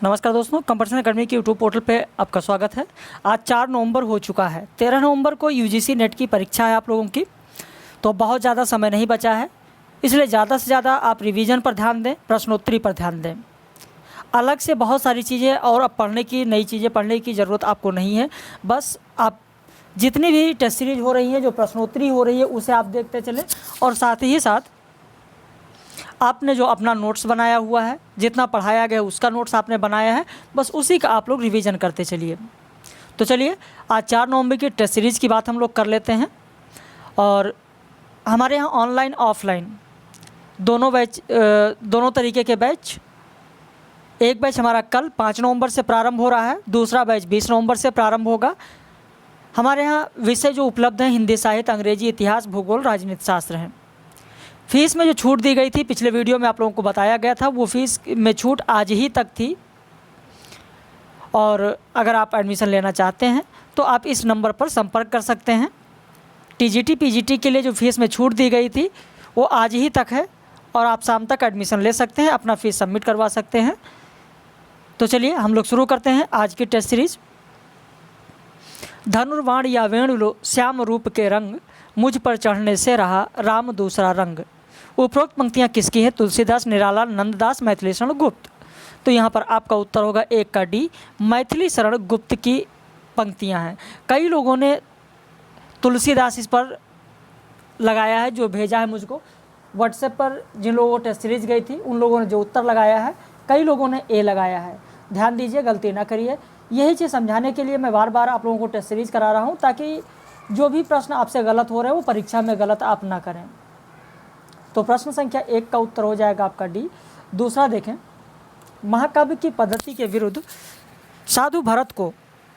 नमस्कार दोस्तों, competition academy के यूट्यूब पोर्टल पे आपका स्वागत है। आज 4 नवंबर हो चुका है। 13 नवंबर को यूजीसी नेट की परीक्षा है आप लोगों की, तो बहुत ज़्यादा समय नहीं बचा है, इसलिए ज़्यादा से ज़्यादा आप रिवीजन पर ध्यान दें, प्रश्नोत्तरी पर ध्यान दें। अलग से बहुत सारी चीज़ें और अब पढ़ने की नई चीज़ें पढ़ने की ज़रूरत आपको नहीं है। बस आप जितनी भी टेस्ट सीरीज हो रही हैं, जो प्रश्नोत्तरी हो रही है, उसे आप देखते चलें और साथ ही साथ आपने जो अपना नोट्स बनाया हुआ है, जितना पढ़ाया गया उसका नोट्स आपने बनाया है, बस उसी का आप लोग रिवीजन करते चलिए। तो चलिए आज 4 नवंबर की टेस्ट सीरीज़ की बात हम लोग कर लेते हैं। और हमारे यहाँ ऑनलाइन ऑफलाइन दोनों तरीके के बैच, एक बैच हमारा कल 5 नवंबर से प्रारंभ हो रहा है, दूसरा बैच 20 नवंबर से प्रारंभ होगा। हमारे यहाँ विषय जो उपलब्ध हैं हिंदी साहित्य, अंग्रेजी, इतिहास, भूगोल, राजनीति शास्त्र हैं। फ़ीस में जो छूट दी गई थी, पिछले वीडियो में आप लोगों को बताया गया था, वो फ़ीस में छूट आज ही तक थी। और अगर आप एडमिशन लेना चाहते हैं तो आप इस नंबर पर संपर्क कर सकते हैं। टीजीटी पीजीटी के लिए जो फ़ीस में छूट दी गई थी वो आज ही तक है और आप शाम तक एडमिशन ले सकते हैं, अपना फ़ीस सबमिट करवा सकते हैं। तो चलिए हम लोग शुरू करते हैं आज की टेस्ट सीरीज़। धनुर्वाण या वेणु श्याम रूप के रंग, मुझ पर चढ़ने से रहा राम दूसरा रंग। उपरोक्त पंक्तियाँ किसकी हैं? तुलसीदास, निराला, नंददास, मैथिली शरण गुप्त। तो यहाँ पर आपका उत्तर होगा एक का डी, मैथिली शरण गुप्त की पंक्तियाँ हैं। कई लोगों ने तुलसीदास इस पर लगाया है, जो भेजा है मुझको व्हाट्सएप पर। जिन लोगों को टेस्ट सीरीज गई थी उन लोगों ने जो उत्तर लगाया है, कई लोगों ने ए लगाया है। ध्यान दीजिए, गलती ना करिए। यही चीज़ समझाने के लिए मैं बार बार आप लोगों को टेस्ट सीरीज करा रहा हूँ, ताकि जो भी प्रश्न आपसे गलत हो रहे हैं वो परीक्षा में गलत आप ना करें। तो प्रश्न संख्या 1 का उत्तर हो जाएगा आपका डी। दूसरा देखें, महाकाव्य की पद्धति के विरुद्ध साधु भरत को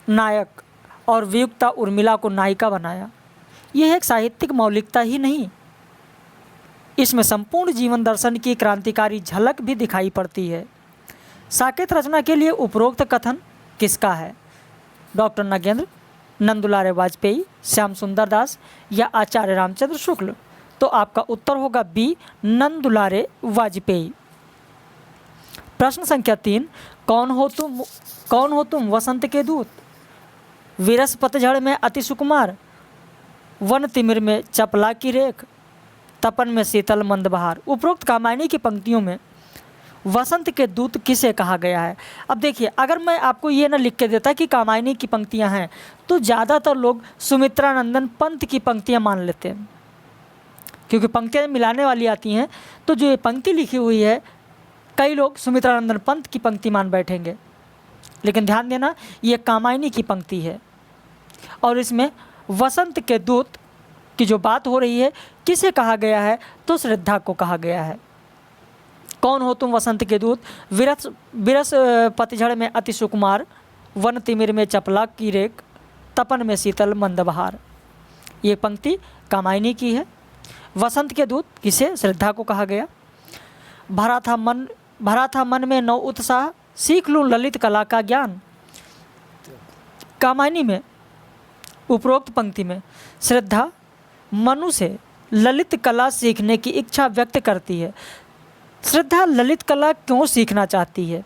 नायक और वियुक्ता उर्मिला को नायिका बनाया। यह एक साहित्यिक मौलिकता ही नहीं, इसमें संपूर्ण जीवन दर्शन की क्रांतिकारी झलक भी दिखाई पड़ती है। साकेत रचना के लिए उपरोक्त कथन किसका है? डॉक्टर नागेंद्र, नंदुलारे वाजपेयी, श्याम सुंदर दास या आचार्य रामचंद्र शुक्ल। तो आपका उत्तर होगा बी, नंदुलारे वाजपेयी। प्रश्न संख्या 3, कौन हो तुम वसंत के दूत, विरस पतझड़ में अति सुकुमार, वन तिमिर में चपला की रेख, तपन में शीतल मंद बहार। उपरोक्त कामायनी की पंक्तियों में वसंत के दूत किसे कहा गया है? अब देखिए, अगर मैं आपको ये ना लिख के देता कि कामायनी की पंक्तियां हैं, तो ज़्यादातर लोग सुमित्रानंदन पंत की पंक्तियां मान लेते हैं, क्योंकि पंक्तियां मिलाने वाली आती हैं। तो जो ये पंक्ति लिखी हुई है, कई लोग सुमित्रानंदन पंत की पंक्ति मान बैठेंगे, लेकिन ध्यान देना ये कामायनी की पंक्ति है और इसमें वसंत के दूत की जो बात हो रही है किसे कहा गया है? तो श्रद्धा को कहा गया है। कौन हो तुम वसंत के दूत, विरस पतझड़ में अति सुकुमार, वन तिमिर में चपला की रेख, तपन में शीतल मंद बहार। ये पंक्ति कामायनी की है। वसंत के दूत किसे? श्रद्धा को कहा गया। भरा था मन में नौ उत्साह, सीख लूँ ललित कला का ज्ञान। कामायनी में उपरोक्त पंक्ति में श्रद्धा मनु से ललित कला सीखने की इच्छा व्यक्त करती है। श्रद्धा ललित कला क्यों सीखना चाहती है?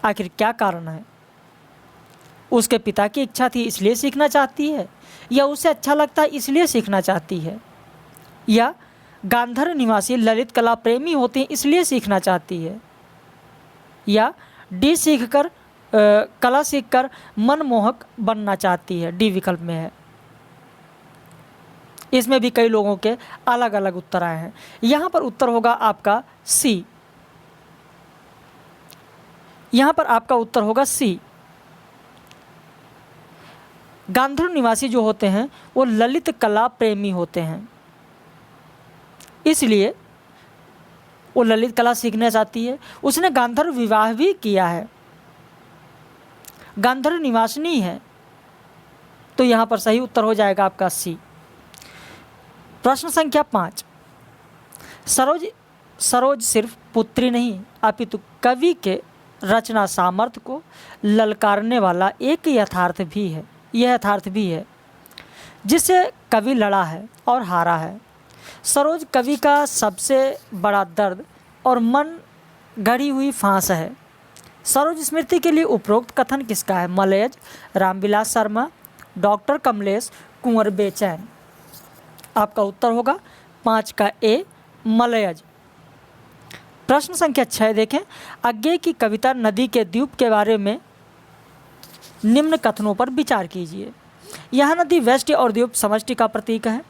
आखिर क्या कारण है? उसके पिता की इच्छा थी इसलिए सीखना चाहती है, या उसे अच्छा लगता है इसलिए सीखना चाहती है, या गांधार निवासी ललित कला प्रेमी होते हैं इसलिए सीखना चाहती है, या डी कला सीखकर मनमोहक बनना चाहती है? डी विकल्प में है। इसमें भी कई लोगों के अलग अलग उत्तर आए हैं। यहाँ पर उत्तर होगा आपका सी। यहाँ पर आपका उत्तर होगा सी। गांधार निवासी जो होते हैं वो ललित कला प्रेमी होते हैं, इसलिए वो ललित कला सीखना चाहती है। उसने गांधार विवाह भी किया है, गांधार निवासिनी है। तो यहाँ पर सही उत्तर हो जाएगा आपका सी। प्रश्न संख्या 5, सरोज सिर्फ पुत्री नहीं अपितु कवि के रचना सामर्थ्य को ललकारने वाला एक यथार्थ भी है। यह यथार्थ भी है जिससे कवि लड़ा है और हारा है। सरोज कवि का सबसे बड़ा दर्द और मन गढ़ी हुई फांस है। सरोज स्मृति के लिए उपरोक्त कथन किसका है? मलयज, रामविलास शर्मा, डॉक्टर कमलेश, कुंवर बेचैन। आपका उत्तर होगा 5 का ए, मलयज। प्रश्न संख्या 6 देखें। अज्ञे की कविता नदी के द्वीप के बारे में निम्न कथनों पर विचार कीजिए। यह नदी व्यष्टि और द्वीप समष्टि का प्रतीक है।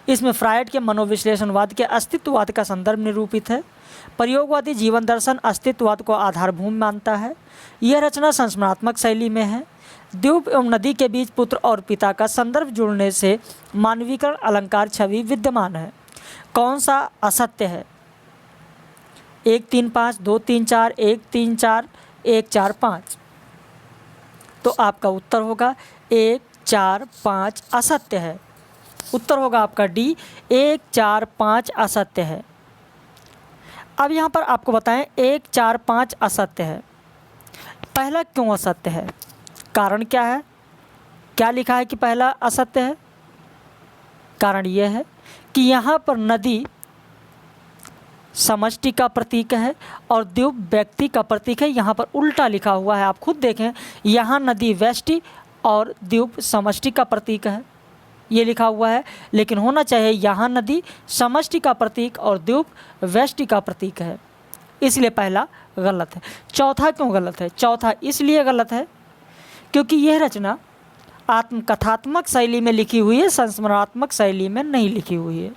इसमें फ्रायड के मनोविश्लेषणवाद के अस्तित्ववाद का संदर्भ निरूपित है। प्रयोगवादी जीवन दर्शन अस्तित्ववाद को आधारभूमि मानता है। यह रचना संस्मरणात्मक शैली में है। द्वीप एवं नदी के बीच पुत्र और पिता का संदर्भ जुड़ने से मानवीकरण अलंकार छवि विद्यमान है। कौन सा असत्य है? 1 3 5 2 3 4 1 3 4 1 4 5। तो आपका उत्तर होगा 1 4 5 असत्य है। उत्तर होगा आपका डी, 1 4 5 असत्य है। अब यहाँ पर आपको बताएं 1 4 5 असत्य है। पहला क्यों असत्य है? कारण क्या है? क्या लिखा है कि पहला असत्य है? कारण यह है कि यहाँ पर नदी समष्टि का प्रतीक है और द्वीप व्यक्ति का प्रतीक है। यहाँ पर उल्टा लिखा हुआ है, आप खुद देखें। यहाँ नदी व्यष्टि और द्वीप समष्टि का प्रतीक है, ये लिखा हुआ है, लेकिन होना चाहिए यहाँ नदी समष्टि का प्रतीक और द्वीप व्यष्टि का प्रतीक है, इसलिए पहला गलत है। चौथा क्यों गलत है? चौथा इसलिए गलत है क्योंकि यह रचना आत्मकथात्मक शैली में लिखी हुई है, संस्मरणात्मक शैली में नहीं लिखी हुई है।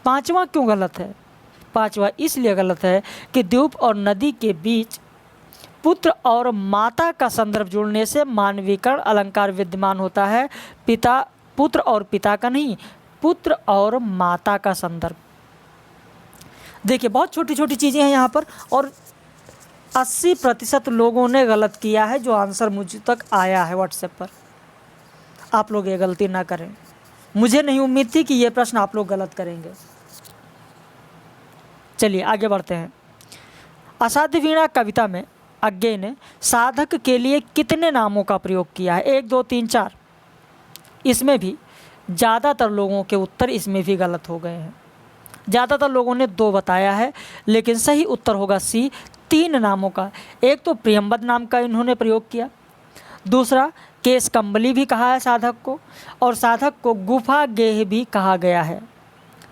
पांचवा क्यों गलत है? पांचवा इसलिए गलत है कि द्वीप और नदी के बीच पुत्र और माता का संदर्भ जुड़ने से मानवीकरण अलंकार विद्यमान होता है। पिता, पुत्र और पिता का नहीं, पुत्र और माता का संदर्भ। देखिए बहुत छोटी छोटी चीज़ें हैं यहाँ पर, और 80% लोगों ने गलत किया है जो आंसर मुझ तक आया है व्हाट्सएप पर। आप लोग ये गलती ना करें। मुझे नहीं उम्मीद थी कि ये प्रश्न आप लोग गलत करेंगे। चलिए आगे बढ़ते हैं। असाध्य वीणा कविता में अज्ञे ने साधक के लिए कितने नामों का प्रयोग किया है? 1 2 3 4। इसमें भी ज़्यादातर लोगों के उत्तर इसमें भी गलत हो गए हैं। ज़्यादातर लोगों ने 2 बताया है, लेकिन सही उत्तर होगा सी, 3 नामों का। एक तो प्रियंबद नाम का इन्होंने प्रयोग किया, दूसरा केस कंबली भी कहा है साधक को, और साधक को गुफा गेह भी कहा गया है।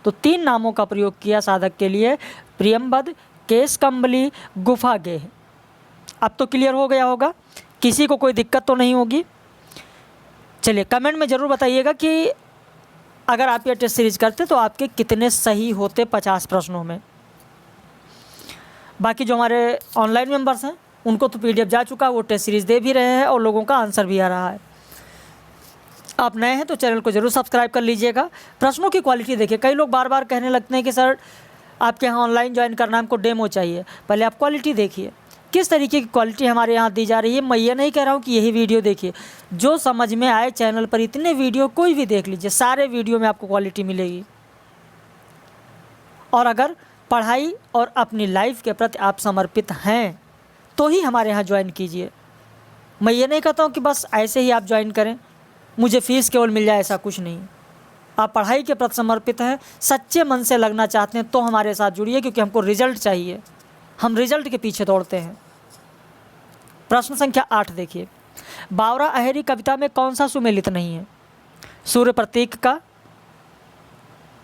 तो 3 नामों का प्रयोग किया साधक के लिए, प्रियंबद, केस कंबली, गुफा गेह। अब तो क्लियर हो गया होगा, किसी को कोई दिक्कत तो नहीं होगी। चलिए कमेंट में ज़रूर बताइएगा कि अगर आप ये टेस्ट सीरीज करते तो आपके कितने सही होते 50 प्रश्नों में। बाकी जो हमारे ऑनलाइन मेंबर्स हैं उनको तो PDF जा चुका है, वो टेस्ट सीरीज दे भी रहे हैं और लोगों का आंसर भी आ रहा है। आप नए हैं तो चैनल को ज़रूर सब्सक्राइब कर लीजिएगा। प्रश्नों की क्वालिटी देखिए, कई लोग बार बार कहने लगते हैं कि सर आपके यहाँ ऑनलाइन ज्वाइन करना, हमको डेमो चाहिए। पहले आप क्वालिटी देखिए, किस तरीके की क्वालिटी हमारे यहाँ दी जा रही है। मैं ये नहीं कह रहा हूँ कि यही वीडियो देखिए, जो समझ में आए चैनल पर इतने वीडियो कोई भी देख लीजिए, सारे वीडियो में आपको क्वालिटी मिलेगी। और अगर पढ़ाई और अपनी लाइफ के प्रति आप समर्पित हैं तो ही हमारे यहाँ ज्वाइन कीजिए। मैं ये नहीं कहता हूँ कि बस ऐसे ही आप ज्वाइन करें, मुझे फ़ीस केवल मिल जाए, ऐसा कुछ नहीं। आप पढ़ाई के प्रति समर्पित हैं, सच्चे मन से लगना चाहते हैं तो हमारे साथ जुड़िए, क्योंकि हमको रिजल्ट चाहिए, हम रिजल्ट के पीछे दौड़ते हैं। प्रश्न संख्या 8 देखिए। बावरा अहेरी कविता में कौन सा सुमेलित नहीं है? सूर्य प्रतीक का।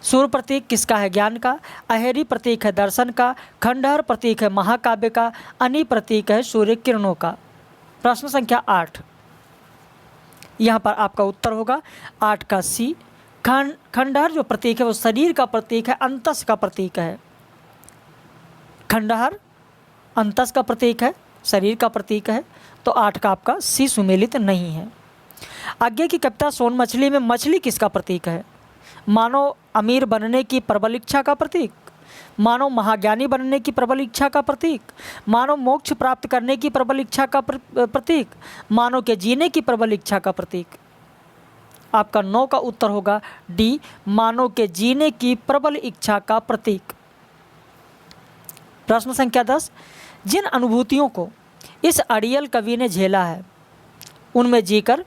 सूर्य प्रतीक किसका है? ज्ञान का। अहेरी प्रतीक है दर्शन का। खंडहर प्रतीक है महाकाव्य का। अनि प्रतीक है सूर्य किरणों का। प्रश्न संख्या 8, यहाँ पर आपका उत्तर होगा 8 का सी। खंडहर जो प्रतीक है वो शरीर का प्रतीक है, अंतस का प्रतीक है। खंडहर अंतस का प्रतीक है, शरीर का प्रतीक है, तो 8 का आपका सी सुमेलित नहीं है। आगे की कविता सोन मछली में मछली किसका प्रतीक है? मानो अमीर बनने की प्रबल इच्छा का प्रतीक, मानो महाज्ञानी बनने की प्रबल इच्छा का प्रतीक, मानो मोक्ष प्राप्त करने की प्रबल इच्छा का प्रतीक, मानो के जीने की प्रबल इच्छा का प्रतीक। आपका 9 का उत्तर होगा डी, मानो के जीने की प्रबल इच्छा का प्रतीक। प्रश्न संख्या 10। जिन अनुभूतियों को इस अड़ियल कवि ने झेला है उनमें जीकर,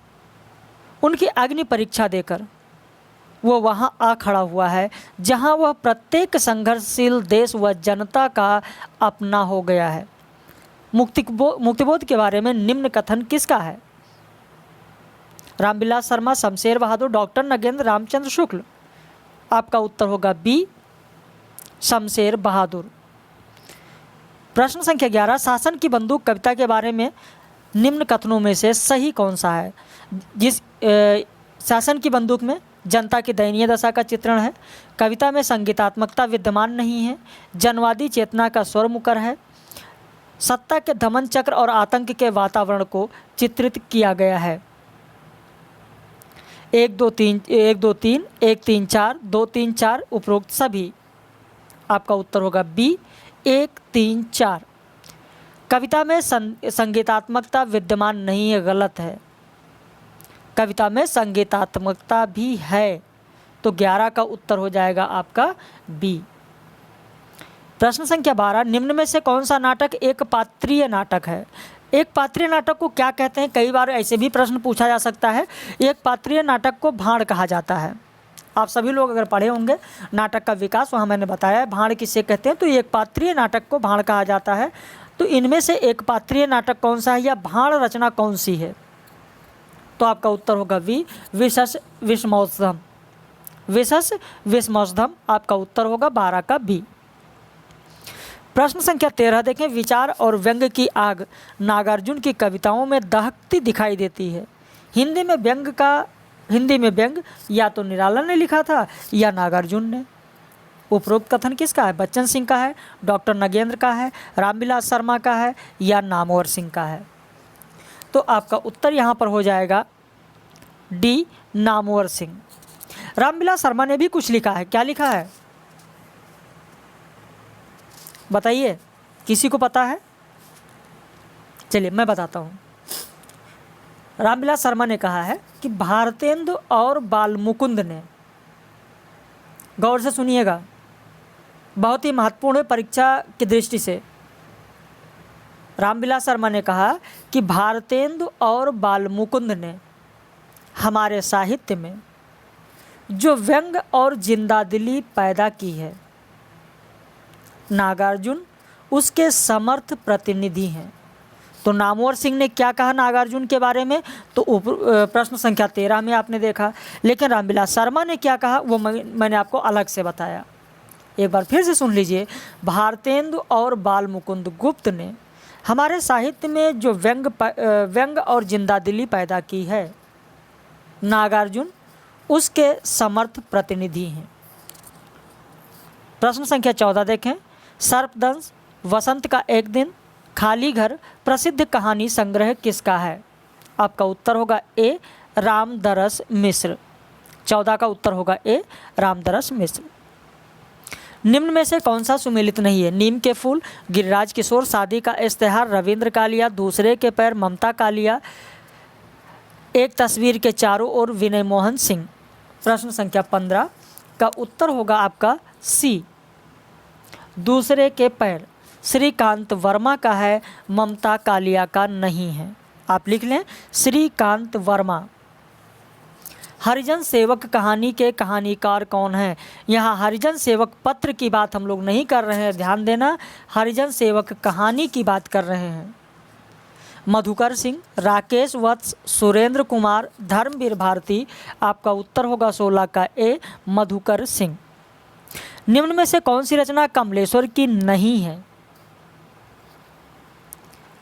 उनकी अग्नि परीक्षा देकर वो वहाँ आ खड़ा हुआ है जहाँ वह प्रत्येक संघर्षशील देश व जनता का अपना हो गया है। मुक्तिबोध के बारे में निम्न कथन किसका है? रामविलास शर्मा, शमशेर बहादुर, डॉक्टर नगेंद्र रामचंद्र शुक्ल। आपका उत्तर होगा बी, शमशेर बहादुर। प्रश्न संख्या 11, शासन की बंदूक कविता के बारे में निम्न कथनों में से सही कौन सा है? जिस शासन की बंदूक में जनता की दयनीय दशा का चित्रण है, कविता में संगीतात्मकता विद्यमान नहीं है, जनवादी चेतना का स्वर मुकर है, सत्ता के दमन चक्र और आतंक के वातावरण को चित्रित किया गया है। 1 2 3 1 2 3 1 3 4 2 3 4 उपरोक्त सभी। आपका उत्तर होगा बी, 1 3 4। कविता में संगीतात्मकता विद्यमान नहीं है, गलत है। कविता में संगीतात्मकता भी है, तो 11 का उत्तर हो जाएगा आपका बी। प्रश्न संख्या 12, निम्न में से कौन सा नाटक एक पात्रीय नाटक है? एक पात्रीय नाटक को क्या कहते हैं? कई बार ऐसे भी प्रश्न पूछा जा सकता है। एक पात्रीय नाटक को भाण कहा जाता है। आप सभी लोग अगर पढ़े होंगे नाटक का विकास, वहाँ मैंने बताया है भाण किसे कहते हैं, तो एक पात्रीय नाटक को भाण कहा जाता है। तो इनमें से एक पात्रीय नाटक कौन सा है या भाण रचना कौन सी है? तो आपका उत्तर होगा वी, विशस विषमौषधम। विशस विषमौषधम आपका उत्तर होगा 12 का बी। प्रश्न संख्या 13 देखें, विचार और व्यंग की आग नागार्जुन की कविताओं में दहकती दिखाई देती है। हिंदी में व्यंग या तो निराला ने लिखा था या नागार्जुन ने। उपरोक्त कथन किसका है? बच्चन सिंह का है, डॉक्टर नगेंद्र का है, रामविलास शर्मा का है या नामवर सिंह का है? तो आपका उत्तर यहाँ पर हो जाएगा डी, नामवर सिंह। रामविलास शर्मा ने भी कुछ लिखा है, क्या लिखा है बताइए, किसी को पता है? चलिए मैं बताता हूँ। रामविलास शर्मा ने कहा है कि भारतेंदु और बालमुकुंद ने, गौर से सुनिएगा, बहुत ही महत्वपूर्ण है परीक्षा की दृष्टि से। रामविलास शर्मा ने कहा कि भारतेंदु और बालमुकुंद ने हमारे साहित्य में जो व्यंग और जिंदादिली पैदा की है, नागार्जुन उसके समर्थ प्रतिनिधि हैं। तो नामवर सिंह ने क्या कहा नागार्जुन के बारे में? तो प्रश्न संख्या 13 में आपने देखा। लेकिन रामविलास शर्मा ने क्या कहा वो मैंने आपको अलग से बताया। एक बार फिर से सुन लीजिए। भारतेंदु और बालमुकुंद गुप्त ने हमारे साहित्य में जो व्यंग और जिंदादिली पैदा की है, नागार्जुन उसके समर्थ प्रतिनिधि हैं। प्रश्न संख्या 14 देखें, सर्पदंश, वसंत का एक दिन, खाली घर प्रसिद्ध कहानी संग्रह किसका है? आपका उत्तर होगा ए, रामदरस मिश्र। 14 का उत्तर होगा ए, रामदरस मिश्र। निम्न में से कौन सा सुमेलित नहीं है? नीम के फूल, गिरिराज किशोर, शादी का इश्तेहार, रविंद्र कालिया, दूसरे के पैर, ममता कालिया, एक तस्वीर के चारों ओर, विनय मोहन सिंह। प्रश्न संख्या 15 का उत्तर होगा आपका सी, दूसरे के पैर। श्रीकांत वर्मा का है, ममता कालिया का नहीं है। आप लिख लें श्रीकांत वर्मा। हरिजन सेवक कहानी के कहानीकार कौन है? यहाँ हरिजन सेवक पत्र की बात हम लोग नहीं कर रहे हैं, ध्यान देना, हरिजन सेवक कहानी की बात कर रहे हैं। मधुकर सिंह, राकेश वत्स, सुरेंद्र कुमार, धर्मवीर भारती। आपका उत्तर होगा 16 का ए, मधुकर सिंह। निम्न में से कौन सी रचना कमलेश्वर की नहीं है?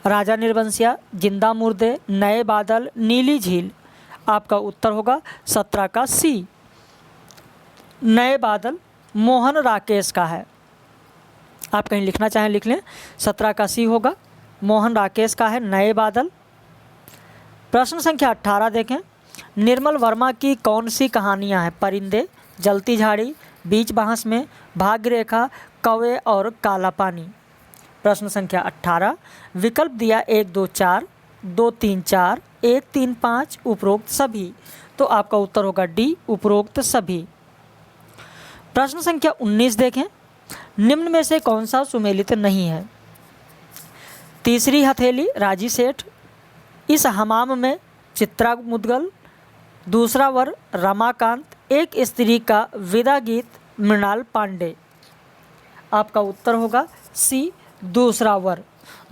राजा निर्वंशिया, जिंदा मुर्दे, नए बादल, नीली झील। आपका उत्तर होगा 17 का सी, नए बादल मोहन राकेश का है। आप कहीं लिखना चाहें लिख लें, 17 का सी होगा, मोहन राकेश का है नए बादल। प्रश्न संख्या 18 देखें, निर्मल वर्मा की कौन सी कहानियां हैं? परिंदे, जलती झाड़ी, बीच बांस में, भाग्य रेखा, कौवे और काला पानी। प्रश्न संख्या 18, विकल्प दिया 1 2 4, 2 3 4, 1 3 5, उपरोक्त सभी। तो आपका उत्तर होगा डी, उपरोक्त सभी। प्रश्न संख्या 19 देखें, निम्न में से कौन सा सुमेलित नहीं है? तीसरी हथेली, राजी सेठ, इस हमाम में, चित्रा मुदगल, दूसरा वर, रमाकांत, एक स्त्री का विदा गीत मृणाल पांडे। आपका उत्तर होगा सी, दूसरा वर।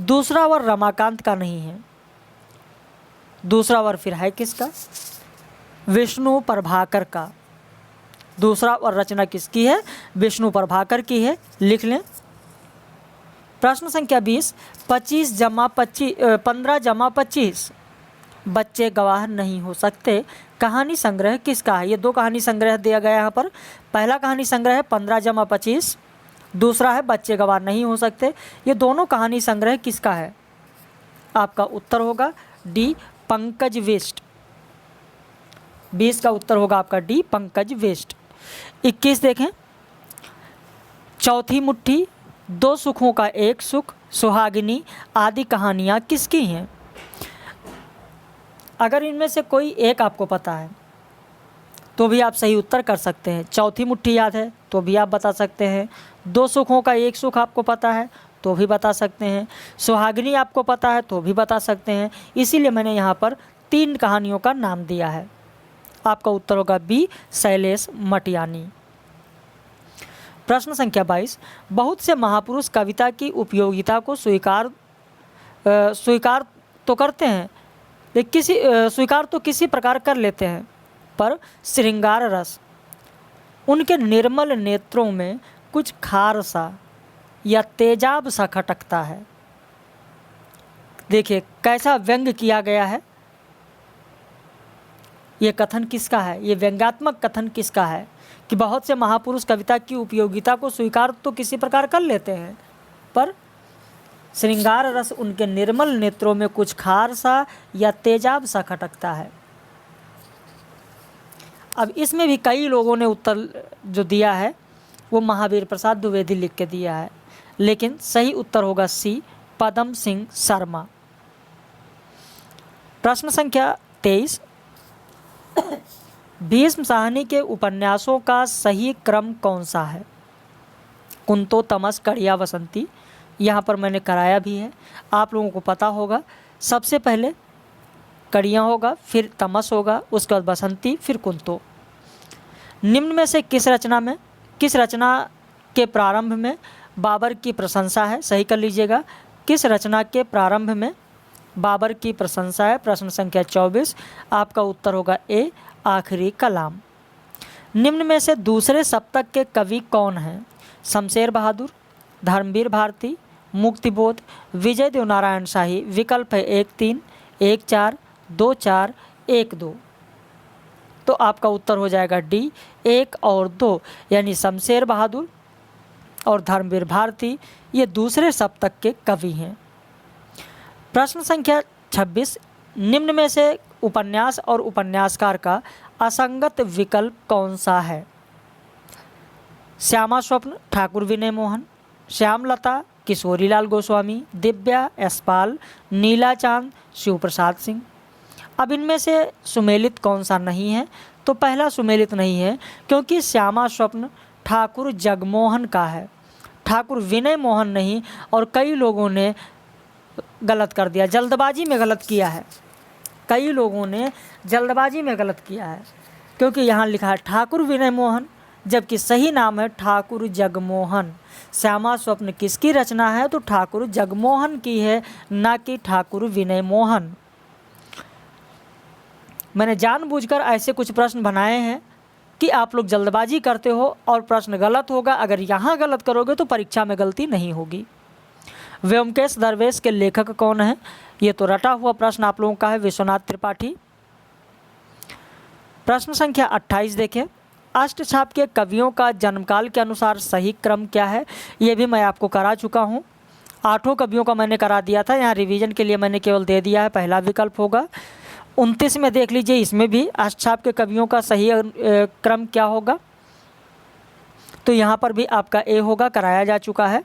दूसरा वर रमाकांत का नहीं है। दूसरा वर फिर है किसका? विष्णु प्रभाकर का। दूसरा वर रचना किसकी है? विष्णु प्रभाकर की है, लिख लें। प्रश्न संख्या 20, 15 जमा 25 बच्चे गवाह नहीं हो सकते, कहानी संग्रह किसका है? ये दो कहानी संग्रह दिया गया है यहाँ पर। पहला कहानी संग्रह है 15 जमा 25, दूसरा है बच्चे गवाह नहीं हो सकते। ये दोनों कहानी संग्रह किसका है? आपका उत्तर होगा डी, पंकज वेस्ट। 20 का उत्तर होगा आपका डी, पंकज वेस्ट। 21 देखें, चौथी मुट्ठी, दो सुखों का एक सुख, सुहागिनी आदि कहानियाँ किसकी हैं? अगर इनमें से कोई एक आपको पता है तो भी आप सही उत्तर कर सकते हैं। चौथी मुट्ठी याद है तो भी आप बता सकते हैं। दो सुखों का एक सुख आपको पता है तो भी बता सकते हैं। सुहागिनी आपको पता है तो भी बता सकते हैं। इसीलिए मैंने यहाँ पर 3 कहानियों का नाम दिया है। आपका उत्तर होगा बी, शैलेश मटियानी। प्रश्न संख्या 22, बहुत से महापुरुष कविता की उपयोगिता को स्वीकार तो करते हैं, स्वीकार तो किसी प्रकार कर लेते हैं, पर श्रृंगार रस उनके निर्मल नेत्रों में कुछ खार सा या तेजाब सा खटकता है। देखिए कैसा व्यंग किया गया है। ये कथन किसका है? ये व्यंग्यात्मक कथन किसका है कि बहुत से महापुरुष कविता की उपयोगिता को स्वीकार तो किसी प्रकार कर लेते हैं, पर श्रृंगार रस उनके निर्मल नेत्रों में कुछ खार सा या तेजाब सा खटकता है। अब इसमें भी कई लोगों ने उत्तर जो दिया है वो महावीर प्रसाद द्विवेदी लिख के दिया है, लेकिन सही उत्तर होगा सी, पदम सिंह शर्मा। प्रश्न संख्या 23, भीष्म साहनी के उपन्यासों का सही क्रम कौन सा है? कुंतो, तमस, कड़िया, वसंती। यहाँ पर मैंने कराया भी है, आप लोगों को पता होगा। सबसे पहले कड़िया होगा, फिर तमस होगा, उसके बाद बसंती, फिर कुंतो। निम्न में से किस रचना के प्रारंभ में बाबर की प्रशंसा है? सही कर लीजिएगा, किस रचना के प्रारंभ में बाबर की प्रशंसा है? प्रश्न संख्या 24, आपका उत्तर होगा ए, आखिरी कलाम। निम्न में से दूसरे सप्तक के कवि कौन हैं? शमशेर बहादुर, धर्मवीर भारती, मुक्तिबोध, विजय देव नारायण शाही। विकल्प है 1-3, 1-4, 2-4, 1-2। तो आपका उत्तर हो जाएगा डी, 1 और 2, यानी शमशेर बहादुर और धर्मवीर भारती ये दूसरे सप्तक के कवि हैं। प्रश्न संख्या 26, निम्न में से उपन्यास और उपन्यासकार का असंगत विकल्प कौन सा है? श्यामा स्वप्न, ठाकुर विनय मोहन, श्यामलता, किशोरीलाल गोस्वामी, दिव्या, यशपाल, नीला चांद, शिव प्रसाद सिंह। अब इनमें से सुमेलित कौन सा नहीं है? तो पहला सुमेलित नहीं है, क्योंकि श्यामा स्वप्न ठाकुर जगमोहन का है, ठाकुर विनय मोहन नहीं। और कई लोगों ने गलत कर दिया, जल्दबाजी में गलत किया है। कई लोगों ने जल्दबाजी में गलत किया है, क्योंकि यहाँ लिखा है ठाकुर विनय मोहन, जबकि सही नाम है ठाकुर जगमोहन। श्यामा स्वप्न किसकी रचना है? तो ठाकुर जगमोहन की है, ना कि ठाकुर विनय मोहन। मैंने जानबूझकर ऐसे कुछ प्रश्न बनाए हैं कि आप लोग जल्दबाजी करते हो और प्रश्न गलत होगा। अगर यहाँ गलत करोगे तो परीक्षा में गलती नहीं होगी। व्योमकेश दरवेश के लेखक कौन है? ये तो रटा हुआ प्रश्न आप लोगों का है, विश्वनाथ त्रिपाठी। प्रश्न संख्या 28 देखें, अष्टछाप के कवियों का जन्मकाल के अनुसार सही क्रम क्या है? ये भी मैं आपको करा चुका हूँ। 8 कवियों का मैंने करा दिया था, यहाँ रिवीजन के लिए मैंने केवल दे दिया है। पहला विकल्प होगा। 29 में देख लीजिए, इसमें भी अष्टछाप के कवियों का सही क्रम क्या होगा? तो यहाँ पर भी आपका ए होगा, कराया जा चुका है।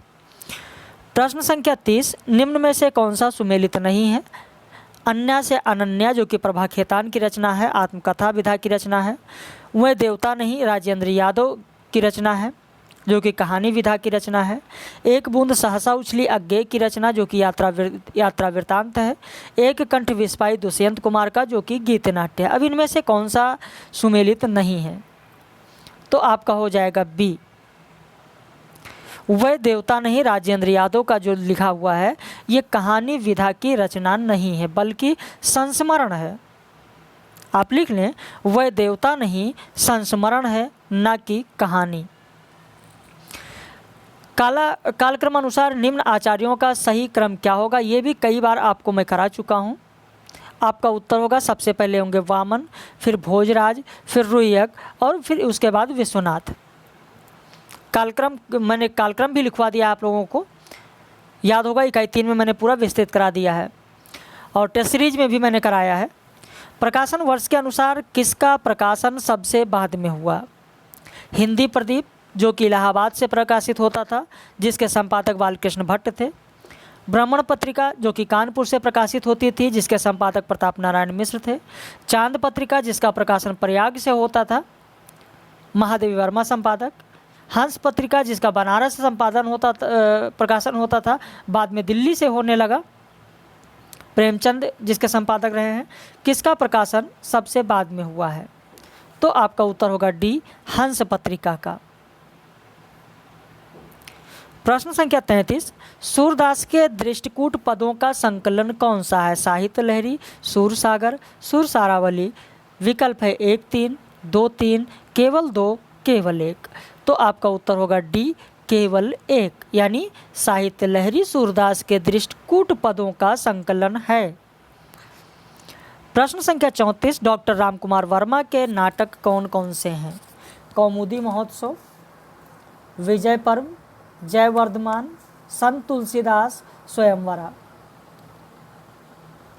प्रश्न संख्या 30, निम्न में से कौन सा सुमेलित नहीं है? अन्या से अनन्या जो कि प्रभा खेतान की रचना है, आत्मकथा विधा की रचना है। वह देवता नहीं राजेंद्र यादव की रचना है, जो कि कहानी विधा की रचना है। एक बूंद सहसा उछली अज्ञे की रचना, जो कि यात्रा वृत्तांत है। एक कंठ विस्पाई दुष्यंत कुमार का, जो कि गीत नाट्य है। अब इनमें से कौन सा सुमेलित नहीं है? तो आपका हो जाएगा बी। वह देवता नहीं राजेंद्र यादव का जो लिखा हुआ है ये कहानी विधा की रचना नहीं है बल्कि संस्मरण है। आप लिख लें, वह देवता नहीं संस्मरण है, ना कि कहानी। कालक्रमानुसार निम्न आचार्यों का सही क्रम क्या होगा, ये भी कई बार आपको मैं करा चुका हूँ। आपका उत्तर होगा, सबसे पहले होंगे वामन, फिर भोजराज, फिर रुयक और फिर उसके बाद विश्वनाथ। मैंने कालक्रम भी लिखवा दिया आप लोगों को, याद होगा। इकाई 3 में मैंने पूरा विस्तृत करा दिया है और टेस्ट सीरीज में भी मैंने कराया है। प्रकाशन वर्ष के अनुसार किसका प्रकाशन सबसे बाद में हुआ? हिंदी प्रदीप, जो कि इलाहाबाद से प्रकाशित होता था, जिसके संपादक बालकृष्ण भट्ट थे। ब्राह्मण पत्रिका, जो कि कानपुर से प्रकाशित होती थी, जिसके संपादक प्रताप नारायण मिश्र थे। चांद पत्रिका, जिसका प्रकाशन प्रयाग से होता था, महादेवी वर्मा संपादक। हंस पत्रिका, जिसका बनारस से प्रकाशन होता था, बाद में दिल्ली से होने लगा। प्रेमचंद, जिसके संपादक रहे हैं। किसका प्रकाशन सबसे बाद में हुआ है? तो आपका उत्तर होगा डी, हंस पत्रिका का। प्रश्न संख्या 33, सूरदास के दृष्टिकूट पदों का संकलन कौन सा है? साहित्य लहरी, सूरसागर, सुरसारावली। विकल्प है 1 3, 2 3, केवल 2, केवल 1। तो आपका उत्तर होगा डी, केवल 1, यानी साहित्य लहरी सूरदास के दृष्टिकूट पदों का संकलन है। प्रश्न संख्या 34, डॉक्टर रामकुमार वर्मा के नाटक कौन कौन से हैं? कौमुदी महोत्सव, विजय पर्व, जयवर्धमान, संत तुलसीदास, स्वयंवरा।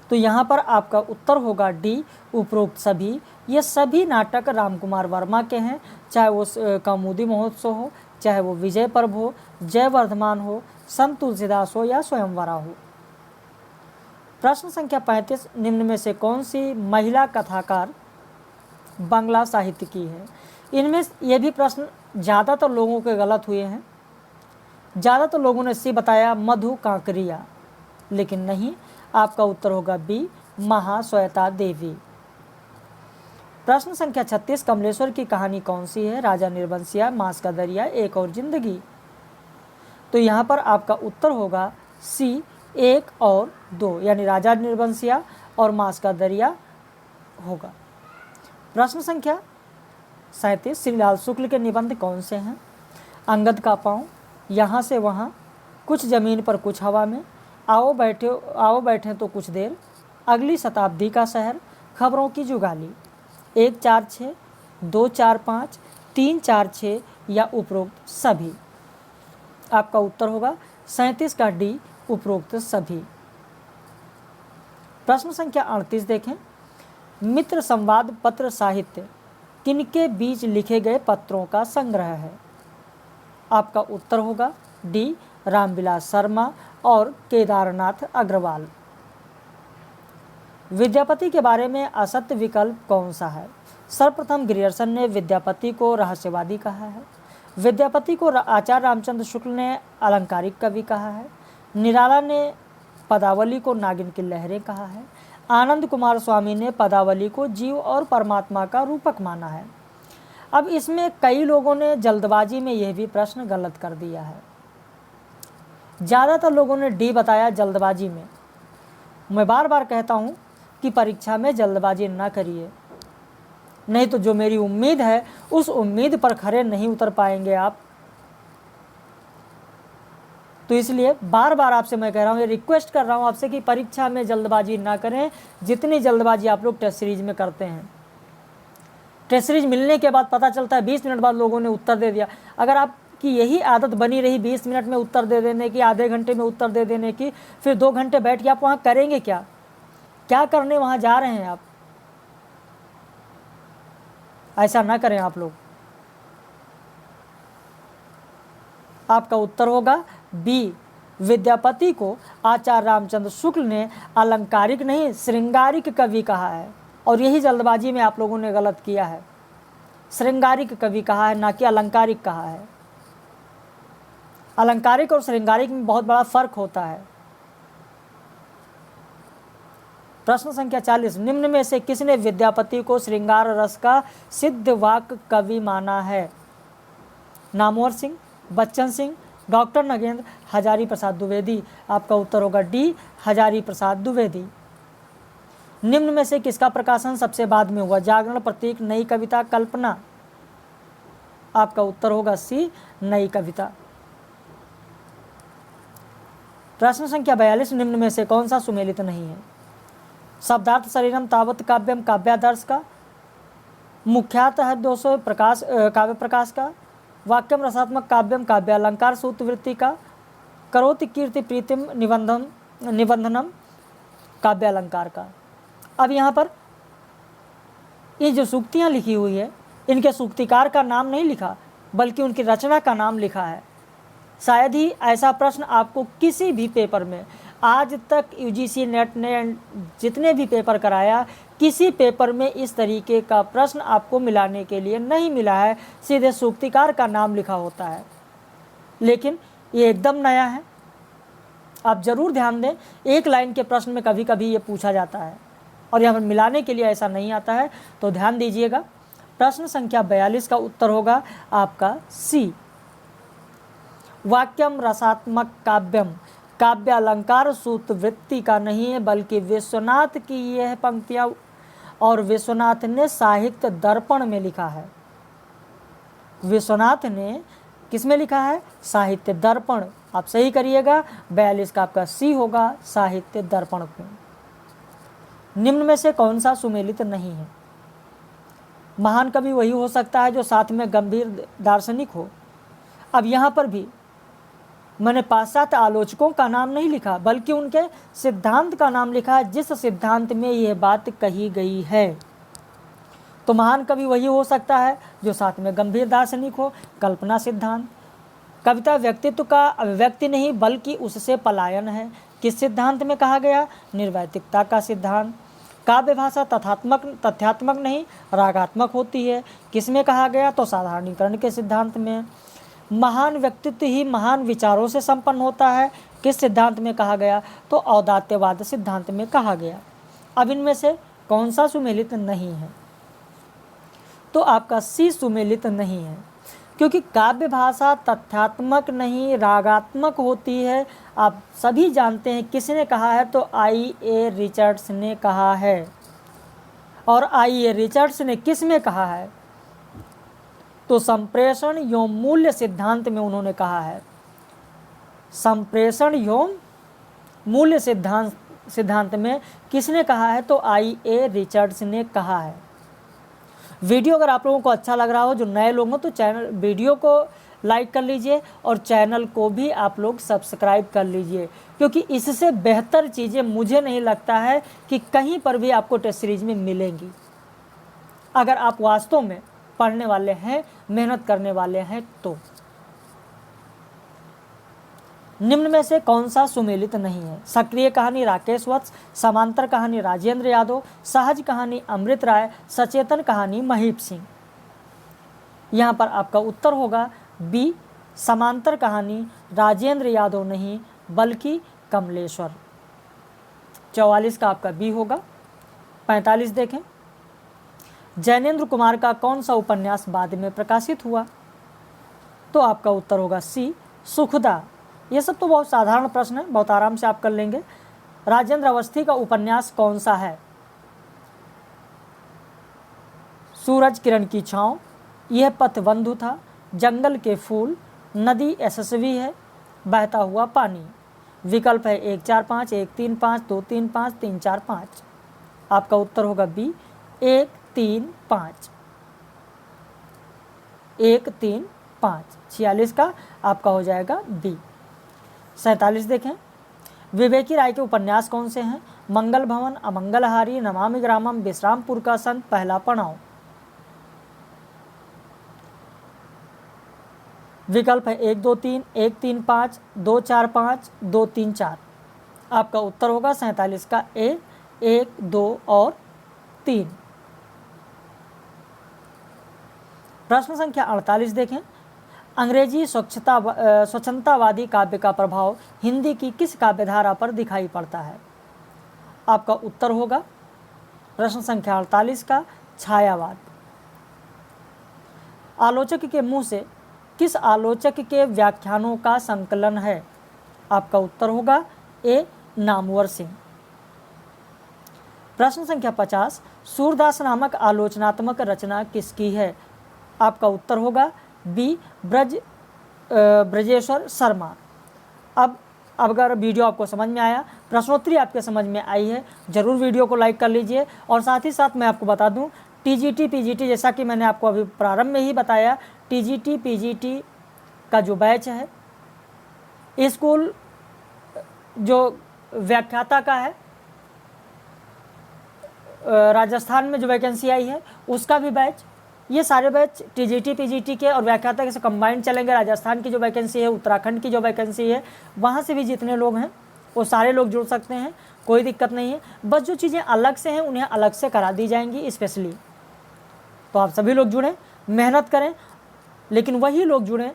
तो यहाँ पर आपका उत्तर होगा डी, उपरोक्त सभी। ये सभी नाटक रामकुमार वर्मा के हैं, चाहे वो कौमुदी महोत्सव हो, चाहे वो विजय पर्व हो, जयवर्धमान हो, संत तुलसीदास हो या स्वयंवरा हो। प्रश्न संख्या 35, निम्न में से कौन सी महिला कथाकार बांग्ला साहित्य की है? इनमें ये भी प्रश्न ज़्यादातर लोगों के गलत हुए हैं। ज़्यादातर लोगों ने सी बताया मधु कांकरिया, लेकिन नहीं, आपका उत्तर होगा बी, महाश्वेता देवी। प्रश्न संख्या 36, कमलेश्वर की कहानी कौन सी है? राजा निर्बंसिया, मांस का दरिया, एक और जिंदगी। तो यहाँ पर आपका उत्तर होगा सी, 1 और 2, यानी राजा निर्बंसिया और मांस का दरिया होगा। प्रश्न संख्या 37, श्रीलाल शुक्ल के निबंध कौन से हैं? अंगद का पाँव, यहाँ से वहाँ, कुछ ज़मीन पर कुछ हवा में, आओ बैठे तो कुछ देर, अगली शताब्दी का शहर, खबरों की जुगाली। 1 4 6, 2 4 5, 3 4 6 या उपरोक्त सभी। आपका उत्तर होगा 37 का डी, उपरोक्त सभी। प्रश्न संख्या 38 देखें, मित्र संवाद पत्र साहित्य किनके बीच लिखे गए पत्रों का संग्रह है? आपका उत्तर होगा डी, रामविलास शर्मा और केदारनाथ अग्रवाल। विद्यापति के बारे में असत्य विकल्प कौन सा है? सर्वप्रथम ग्रियर्सन ने विद्यापति को रहस्यवादी कहा है। विद्यापति को आचार्य रामचंद्र शुक्ल ने अलंकारिक कवि कहा है। निराला ने पदावली को नागिन की लहरें कहा है। आनंद कुमार स्वामी ने पदावली को जीव और परमात्मा का रूपक माना है। अब इसमें कई लोगों ने जल्दबाजी में यह भी प्रश्न गलत कर दिया है। ज़्यादातर लोगों ने डी बताया जल्दबाजी में। मैं बार बार कहता हूँ कि परीक्षा में जल्दबाजी ना करिए, नहीं तो जो मेरी उम्मीद है उस उम्मीद पर खरे नहीं उतर पाएंगे आप। तो इसलिए बार बार आपसे मैं कह रहा हूँ, ये रिक्वेस्ट कर रहा हूँ आपसे कि परीक्षा में जल्दबाजी ना करें, जितनी जल्दबाजी आप लोग टेस्ट सीरीज में करते हैं। टेस्ट सीरीज मिलने के बाद पता चलता है 20 मिनट बाद लोगों ने उत्तर दे दिया। अगर आपकी यही आदत बनी रही 20 मिनट में उत्तर दे देने की, आधे घंटे में उत्तर दे देने की, फिर 2 घंटे बैठ के आप वहाँ करेंगे क्या? क्या करने वहाँ जा रहे हैं आप? ऐसा ना करें आप लोग। आपका उत्तर होगा बी, विद्यापति को आचार्य रामचंद्र शुक्ल ने अलंकारिक नहीं श्रृंगारिक कवि कहा है, और यही जल्दबाजी में आप लोगों ने गलत किया है। श्रृंगारिक कवि कहा है, ना कि अलंकारिक कहा है। अलंकारिक और श्रृंगारिक में बहुत बड़ा फर्क होता है। प्रश्न संख्या 40, निम्न में से किसने विद्यापति को श्रृंगार रस का सिद्ध वाक कवि माना है? नामवर सिंह, बच्चन सिंह, डॉक्टर नगेंद्र, हजारी प्रसाद द्विवेदी। आपका उत्तर होगा डी, हजारी प्रसाद द्विवेदी। निम्न में से किसका प्रकाशन सबसे बाद में हुआ? जागरण, प्रतीक, नई कविता, कल्पना। आपका उत्तर होगा सी, नई कविता। प्रश्न संख्या 42, निम्न में से कौन सा सुमेलित नहीं है? शब्दार्थ शरीरम तावत काव्यम काव्यादर्श का, मुख्यातः 200 प्रकाश काव्य प्रकाश का, वाक्यम रसात्मक काव्यम काव्यालंकार सूत्रवृत्ति का, करोति कीर्ति प्रीतिम निबंधनम काव्यालंकार का। अब यहाँ पर ये जो सूक्तियाँ लिखी हुई है, इनके सूक्तिकार का नाम नहीं लिखा, बल्कि उनकी रचना का नाम लिखा है। शायद ही ऐसा प्रश्न आपको किसी भी पेपर में, आज तक यूजीसी नेट ने जितने भी पेपर कराया, किसी पेपर में इस तरीके का प्रश्न आपको मिलाने के लिए नहीं मिला है। सीधे सूक्तिकार का नाम लिखा होता है, लेकिन ये एकदम नया है। आप ज़रूर ध्यान दें, एक लाइन के प्रश्न में कभी कभी ये पूछा जाता है और यहाँ पर मिलाने के लिए ऐसा नहीं आता है, तो ध्यान दीजिएगा। प्रश्न संख्या 42 का उत्तर होगा आपका सी। वाक्यम रसात्मक काव्यम काव्यालंकार सूत्रवृत्ति का नहीं है, बल्कि विश्वनाथ की यह पंक्तियाँ और विश्वनाथ ने साहित्य दर्पण में लिखा है। विश्वनाथ ने किस में लिखा है? साहित्य दर्पण। आप सही करिएगा, 42 का आपका सी होगा, साहित्य दर्पण में। निम्न में से कौन सा सुमेलित नहीं है? महान कवि वही हो सकता है जो साथ में गंभीर दार्शनिक हो। अब यहाँ पर भी मैंने पाश्चात्य आलोचकों का नाम नहीं लिखा, बल्कि उनके सिद्धांत का नाम लिखा है, जिस सिद्धांत में यह बात कही गई है। तो महान कवि वही हो सकता है जो साथ में गंभीर दार्शनिक हो। कल्पना सिद्धांत। कविता व्यक्तित्व का अभिव्यक्ति नहीं, बल्कि उससे पलायन है। किस सिद्धांत में कहा गया? निर्वैतिकता का सिद्धांत। काव्य भाषा तथ्यात्मक नहीं, रागात्मक होती है। किस में कहा गया? तो साधारणीकरण के सिद्धांत में। महान व्यक्तित्व ही महान विचारों से संपन्न होता है। किस सिद्धांत में कहा गया? तो औदात्यवाद सिद्धांत में कहा गया। अब इनमें से कौन सा सुमेलित नहीं है? तो आपका सी सुमेलित नहीं है, क्योंकि काव्य भाषा तथ्यात्मक नहीं, रागात्मक होती है। आप सभी जानते हैं किसने कहा है? तो I.A. रिचर्ड्स ने कहा है। और I.A. रिचर्ड्स ने किस में कहा है? तो संप्रेषण एवं मूल्य सिद्धांत में उन्होंने कहा है। संप्रेषण एवं मूल्य सिद्धांत में किसने कहा है? तो I.A. रिचर्ड्स ने कहा है। वीडियो अगर आप लोगों को अच्छा लग रहा हो, जो नए लोग हो, तो चैनल वीडियो को लाइक कर लीजिए और चैनल को भी आप लोग सब्सक्राइब कर लीजिए, क्योंकि इससे बेहतर चीज़ें मुझे नहीं लगता है कि कहीं पर भी आपको टेस्ट सीरीज में मिलेंगी। अगर आप वास्तव में पढ़ने वाले हैं, मेहनत करने वाले हैं तो। निम्न में से कौन सा सुमेलित नहीं है? सक्रिय कहानी राकेश वत्स, समांतर कहानी राजेंद्र यादव, सहज कहानी अमृत राय, सचेतन कहानी महीप सिंह। यहाँ पर आपका उत्तर होगा बी, समांतर कहानी राजेंद्र यादव नहीं, बल्कि कमलेश्वर। 44 का आपका बी होगा। 45 देखें, जैनेन्द्र कुमार का कौन सा उपन्यास बाद में प्रकाशित हुआ? तो आपका उत्तर होगा सी, सुखदा। ये सब तो बहुत साधारण प्रश्न है, बहुत आराम से आप कर लेंगे। राजेंद्र अवस्थी का उपन्यास कौन सा है? सूरज किरण की छाँव, यह पथबंधु था, जंगल के फूल, नदी यशस्वी है, बहता हुआ पानी। विकल्प है 1 4 5, 1 3 5, 2 3 5, 3 4 5। आपका उत्तर होगा बी, 1 3 5, 1 3 5। 46 का आपका हो जाएगा बी। 47 देखें, विवेकी राय के उपन्यास कौन से हैं? मंगल भवन, अमंगलहारी, नमामि ग्रामम, विश्रामपुर का संत, पहला पड़ाव। विकल्प है 1 2 3, 1 3 5, 2 4 5, 2 3 4। आपका उत्तर होगा 47 का ए, 1 2 और 3। प्रश्न संख्या 48 देखें, अंग्रेजी स्वच्छंदतावादी काव्य का प्रभाव हिंदी की किस काव्यधारा पर दिखाई पड़ता है? आपका उत्तर होगा प्रश्न संख्या 48 का छायावाद। आलोचक के मुंह से किस आलोचक के व्याख्यानों का संकलन है? आपका उत्तर होगा ए नामवर सिंह। प्रश्न संख्या 50, सूरदास नामक आलोचनात्मक रचना किसकी है? आपका उत्तर होगा बी ब्रजेश्वर शर्मा। अब अगर वीडियो आपको समझ में आया, प्रश्नोत्तरी आपके समझ में आई है, ज़रूर वीडियो को लाइक कर लीजिए। और साथ ही साथ मैं आपको बता दूं, टीजीटी पीजीटी, जैसा कि मैंने आपको अभी प्रारंभ में ही बताया, टीजीटी पीजीटी का जो बैच है, स्कूल जो व्याख्याता का है, राजस्थान में जो वैकेंसी आई है उसका भी बैच, ये सारे बैच टीजीटी पीजीटी के और व्याख्याता के से कंबाइंड चलेंगे। राजस्थान की जो वैकेंसी है, उत्तराखंड की जो वैकेंसी है, वहाँ से भी जितने लोग हैं वो सारे लोग जुड़ सकते हैं, कोई दिक्कत नहीं है। बस जो चीज़ें अलग से हैं उन्हें अलग से करा दी जाएंगी स्पेशली। तो आप सभी लोग जुड़ें, मेहनत करें, लेकिन वही लोग जुड़ें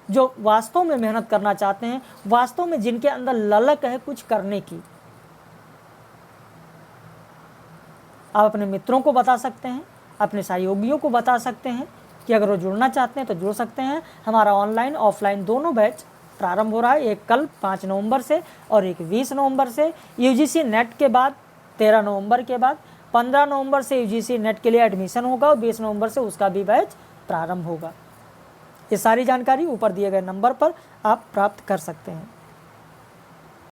जो वास्तव में मेहनत करना चाहते हैं, वास्तव में जिनके अंदर ललक है कुछ करने की। आप अपने मित्रों को बता सकते हैं, अपने सहयोगियों को बता सकते हैं कि अगर वो जुड़ना चाहते हैं तो जुड़ सकते हैं। हमारा ऑनलाइन ऑफलाइन दोनों बैच प्रारंभ हो रहा है, एक कल 5 नवंबर से और एक 20 नवंबर से। यूजीसी नेट के बाद 13 नवंबर के बाद 15 नवंबर से यूजीसी नेट के लिए एडमिशन होगा और 20 नवंबर से उसका भी बैच प्रारंभ होगा। ये सारी जानकारी ऊपर दिए गए नंबर पर आप प्राप्त कर सकते हैं।